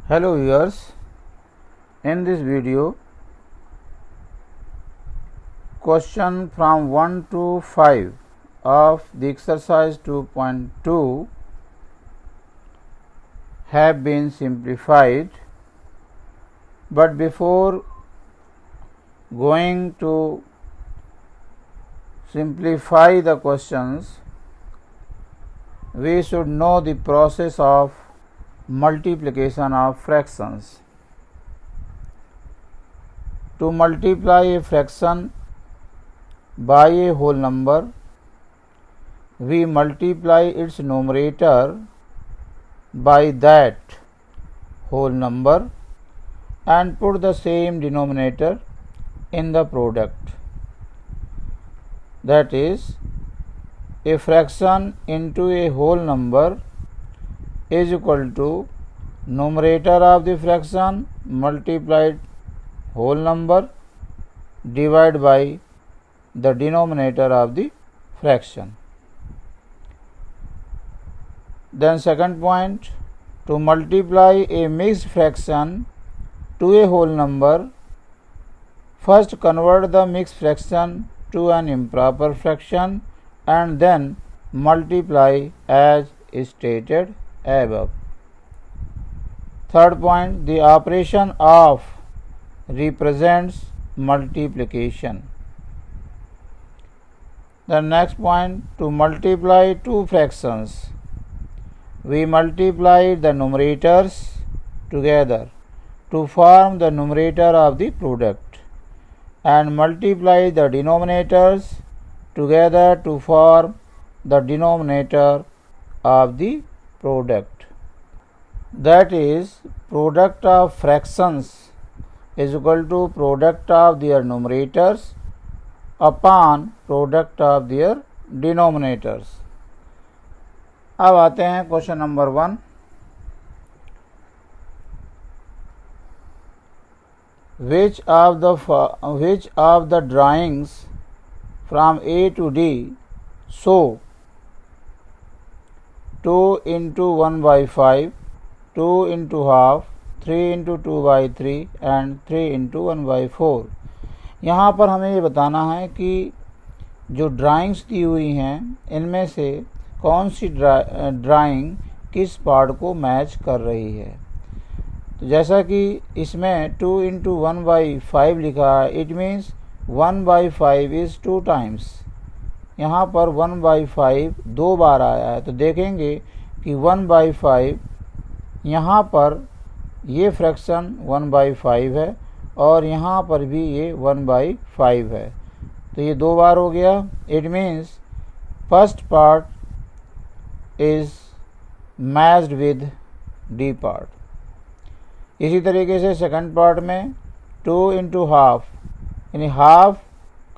Hello viewers, in this video question from 1 to 5 of the exercise 2.2 have been simplified, but before going to simplify the questions we should know the process of multiplication of fractions. To multiply a fraction by a whole number, we multiply its numerator by that whole number and put the same denominator in the product. That is, a fraction into a whole number is equal to numerator of the fraction multiplied whole number divided by the denominator of the fraction. Then second point, to multiply a mixed fraction to a whole number, first convert the mixed fraction to an improper fraction and then multiply as stated above. Third point, the operation of represents multiplication. The next point, to multiply two fractions, we multiply the numerators together to form the numerator of the product and multiply the denominators together to form the denominator of the product. That is, product of fractions is equal to product of their numerators upon product of their denominators. अब आते हैं question number 1. Which of the drawings from A to D show 2 into 1 by 5, 2 into half, 3 into 2 by 3 and 3 into 1 by 4. यहाँ पर हमें ये बताना है कि जो ड्राइंग्स दी हुई हैं इनमें से कौन सी ड्राइंग किस पार्ट को मैच कर रही है. तो जैसा कि इसमें 2 into 1 by 5 लिखा है, it means 1 by 5 is 2 times. यहाँ पर 1 by 5 दो बार आया है, तो देखेंगे कि 1 by 5 यहाँ पर ये फ्रैक्शन 1 by 5 है और यहाँ पर भी ये 1 by 5 है, तो ये दो बार हो गया. It means first part is matched with D part. इसी तरीके से सेकंड पार्ट में 2 into हाफ, यानी हाफ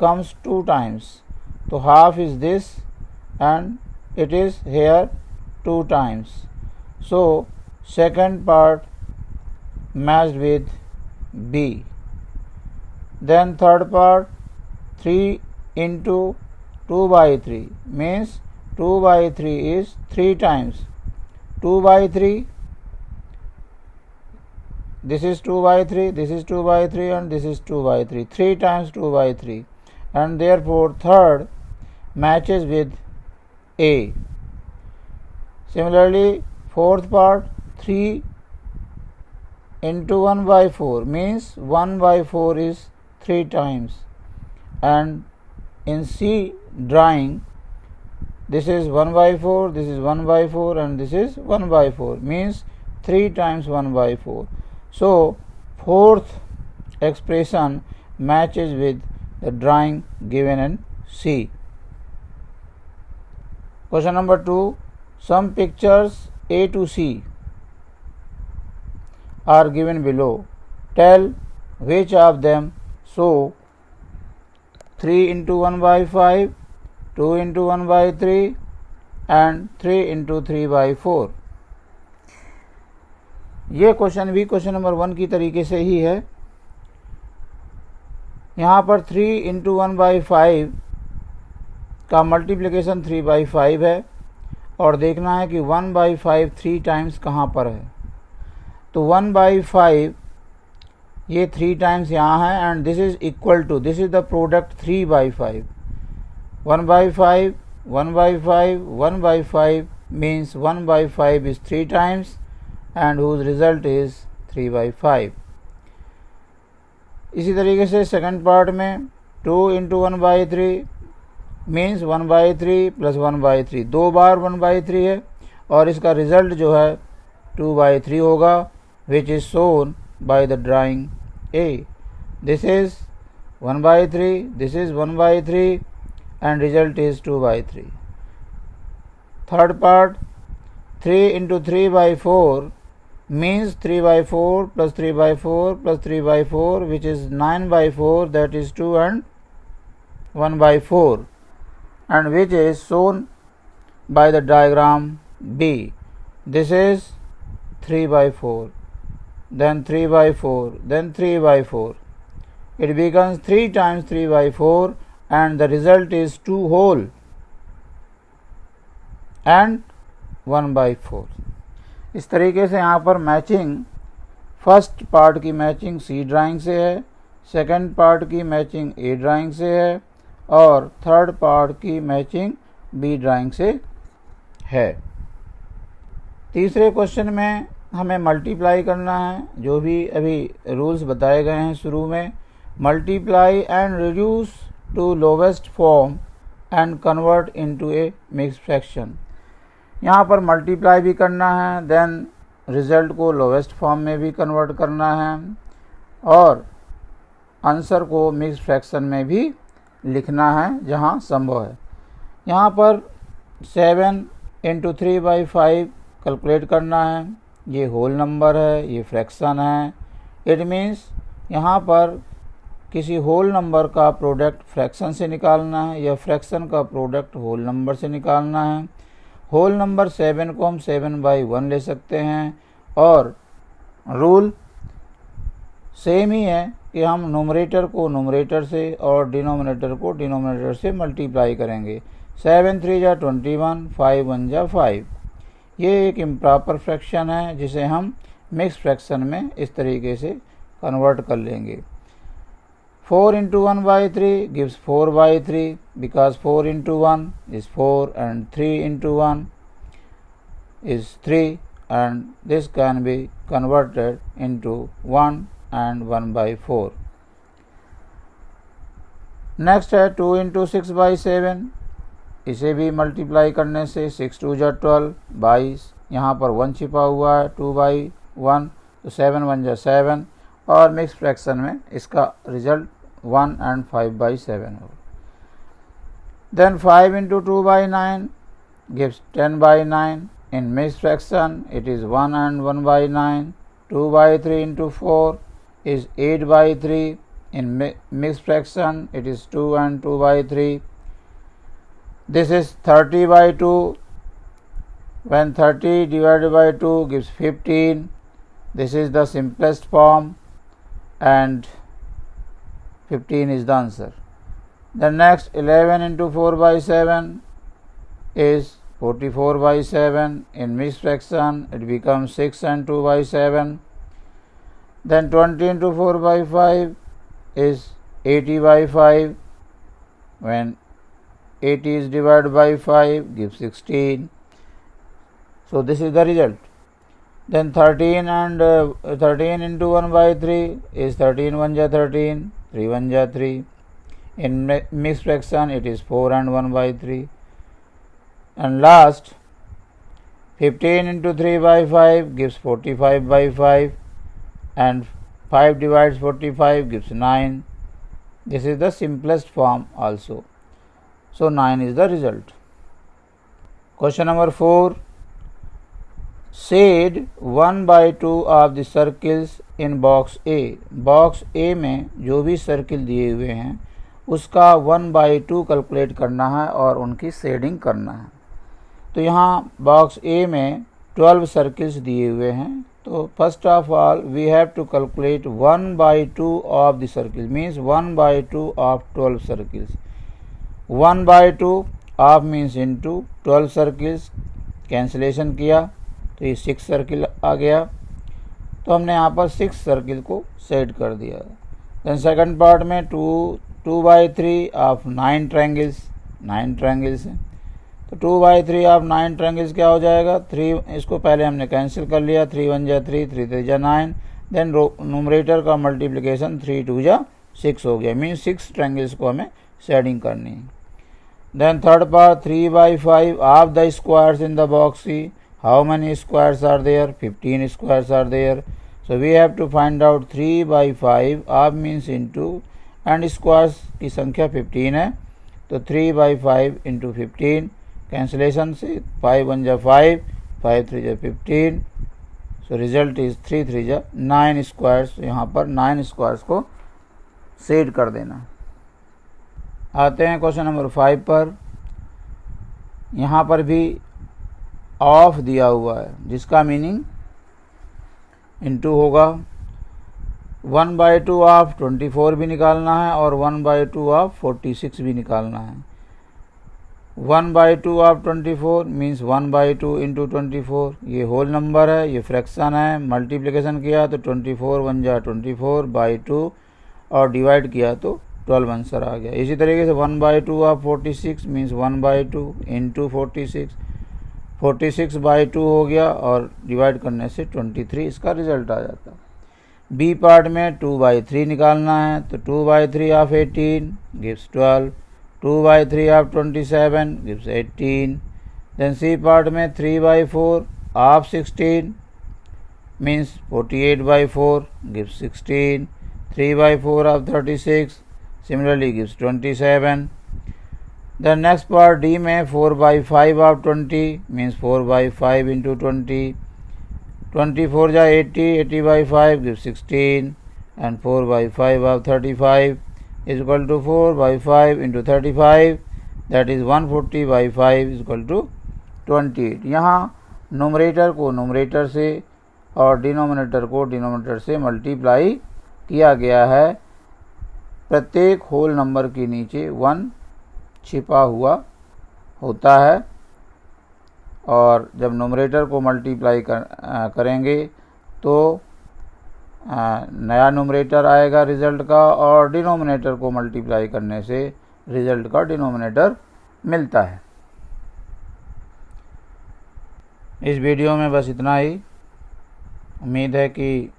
कम्स 2 टाइम्स, तो half is this and it is here 2 times. So second part matched with B. Then third part 3 into 2 by 3 means 2 by 3 is 3 times. 2 by 3, this is 2 by 3, this is 2 by 3 and this is 2 by 3. 3 times 2 by 3 and therefore third matches with A. Similarly fourth part 3 into 1 by 4 means 1 by 4 is 3 times, and in C drawing this is 1 by 4, this is 1 by 4 and this is 1 by 4 means 3 times 1 by 4. So fourth expression matches with the drawing given in C. Question number 2. Some pictures A to C are given below. Tell which of them show 3 into 1 by 5, 2 into 1 by 3 and 3 into 3 by 4. ये question भी question number 1 की तरीके से ही है. यहाँ पर 3 into 1 by 5 का multiplication 3 by 5 है और देखना है कि 1 by 5 3 टाइम्स कहाँ पर है. तो 1/5 ये 3 टाइम्स यहाँ है and this is equal to, this is the product 3/5. 1/5 1/5 1/5 means 1/5 is 3 times and whose result is 3/5. इसी तरीके से सेकंड पार्ट में 2 into 1/3 मीन्स 1/3 प्लस 1/3, 2 बार 1/3 है और इसका रिजल्ट जो है 2/3 होगा, which is shown by the drawing A. This is 1/3, this is 1/3 and result is 2/3. Third part, 3 into 3/4 means 3/4 plus 3/4 plus 3/4 which is 9/4, that is 2 and 1/4 and which is shown by the diagram B. This is 3/4, then 3/4, then 3/4. It becomes 3 times 3/4 and the result is 2 whole and 1/4. इस तरीके से यहाँ पर matching, first part की matching सी drawing से है, second part की matching ए drawing से है और थर्ड पार्ट की मैचिंग बी ड्राइंग से है. तीसरे क्वेश्चन में हमें मल्टीप्लाई करना है, जो भी अभी रूल्स बताए गए हैं शुरू में. Multiply and reduce to lowest form and convert into a mixed fraction. यहाँ पर मल्टीप्लाई भी करना है, देन रिजल्ट को लोवेस्ट फॉर्म में भी कन्वर्ट करना है और आंसर को मिक्स्ड फ्रैक्शन में भी लिखना है जहाँ संभव है. यहाँ पर 7 into 3/5 कैलकुलेट करना है. ये होल नंबर है, ये फ्रैक्शन है. इट मीन्स यहाँ पर किसी होल नंबर का प्रोडक्ट फ्रैक्शन से निकालना है या फ्रैक्शन का प्रोडक्ट होल नंबर से निकालना है. होल नंबर 7 को हम 7/1 ले सकते हैं और रूल सेम ही है कि हम नोमरेटर को नोमरेटर से और डिनोमिनेटर को डिनोमिनेटर से मल्टीप्लाई करेंगे. 7 3 जा 21, 5 1 जा 5. ये एक इम्प्रॉपर फ्रैक्शन है जिसे हम मिक्स फ्रैक्शन में इस तरीके से कन्वर्ट कर लेंगे. 4 into 1/3 gives 4/3 because 4 into 1 is 4 and 3 into 1 is 3 and this can be converted into 1 and 1/4. Next है 2 into 6/7. इसे भी मल्टीप्लाई करने से 6 2 जा 12, 22. यहाँ पर 1 छिपा हुआ है 2/1 तो 7 1 जा 7 और मिक्स फ्रैक्शन में इसका रिजल्ट 1 and 5/7 होगा. Then 5 into 2/9 gives 10/9. In mixed fraction it is 1 and 1/9. 2/3 into 4 is 8/3. In mixed fraction it is 2 and 2/3. This is 30/2. When 30 divided by 2 gives 15. This is the simplest form and 15 is the answer. The next 11 into 4/7 is 44/7. In mixed fraction it becomes 6 and 2/7. Then 20 into 4/5 is 80/5. When 80 is divided by 5 gives 16. So this is the result. Then 13 and 13 into 1/3 is 13 1 ja 13, 3 1 ja 3. In mixed fraction it is 4 and 1/3. And last 15 into 3/5 gives 45/5 and 5 divides 45 gives 9. This is the simplest form also. So 9 is the result. Question number 4. Shade 1/2 of the circles in box A. Box A में जो भी circle दिए हुए हैं उसका 1/2 calculate करना है और उनकी शेडिंग करना है. तो यहाँ बॉक्स A में 12 सर्किल्स दिए हुए हैं. तो first of all we have to calculate 1/2 of the circle means 1/2 of 12 circles. 1/2 of means into 12 circles, cancellation किया तो ये 6 सर्किल आ गया. तो हमने यहाँ पर 6 सर्किल को सेट कर दिया। देन सेकंड पार्ट में 2/3 ऑफ 9 ट्रायंगल्स, 9 ट्रायंगल्स हैं, तो 2/3 ऑफ 9 ट्रायंगल्स क्या हो जाएगा, 3, इसको पहले हमने कैंसिल कर लिया, 3 1 जा 3, 3 3 जा 9, देन न्यूमरेटर का मल्टीप्लिकेशन 3 2 जा 6 हो गया, मीन्स 6 ट्रायंगल्स को हमें शेडिंग करनी है। Then third part 3/5 of the squares in the box C, how many squares are there, 15 squares are there, so we have to find out 3/5 of means into and squares की संख्या 15 है, तो 3/5 into 15, cancellation से 5 1 जा 5, 5 3 जा 15, so result is 3 3 जा 9 squares. यहाँ पर 9 स्क्वायर्स को सेट कर देना। आते हैं क्वेश्चन नंबर 5 पर। यहाँ पर भी ऑफ दिया हुआ है, जिसका मीनिंग इनटू होगा। 1/2 ऑफ 24 भी निकालना है और 1/2 ऑफ 46 भी निकालना है। 1/2 ऑफ 24 मीन्स 1/2 इंटू 24, ये होल नंबर है, ये फ्रैक्शन है, मल्टीप्लिकेशन किया तो 24 1 जा 24/2 और डिवाइड किया तो 12 आंसर आ गया। इसी तरीके से 1/2 ऑफ 46 मीन्स 1/2 इंटू 46, 46/2 हो गया और डिवाइड करने से 23 इसका रिजल्ट आ जाता। बी पार्ट में 2/3 निकालना है, तो 2/3 of 18 gives 12, 2/3 of 27 gives 18। Then C part में 3/4 of 16 means 48/4 gives 16, 3/4 of 36 similarly gives 27. The next part D में 4/5 of 20 means 4/5 into 20, 24 जा 80, 80/5 gives 16 and 4/5 of 35 is equal to 4/5 into 35, that is 140/5 is equal to 28। यहाँ numerator को numerator से और denominator को denominator से multiply किया गया है। प्रत्येक होल नंबर के नीचे 1 छिपा हुआ होता है और जब न्यूमरेटर को मल्टीप्लाई करेंगे तो नया न्यूमरेटर आएगा रिज़ल्ट का, और डिनोमिनेटर को मल्टीप्लाई करने से रिज़ल्ट का डिनोमिनेटर मिलता है। इस वीडियो में बस इतना ही। उम्मीद है कि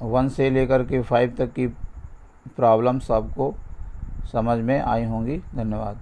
1 से लेकर के 5 तक की प्रॉब्लम्स आपको समझ में आई होंगी। धन्यवाद।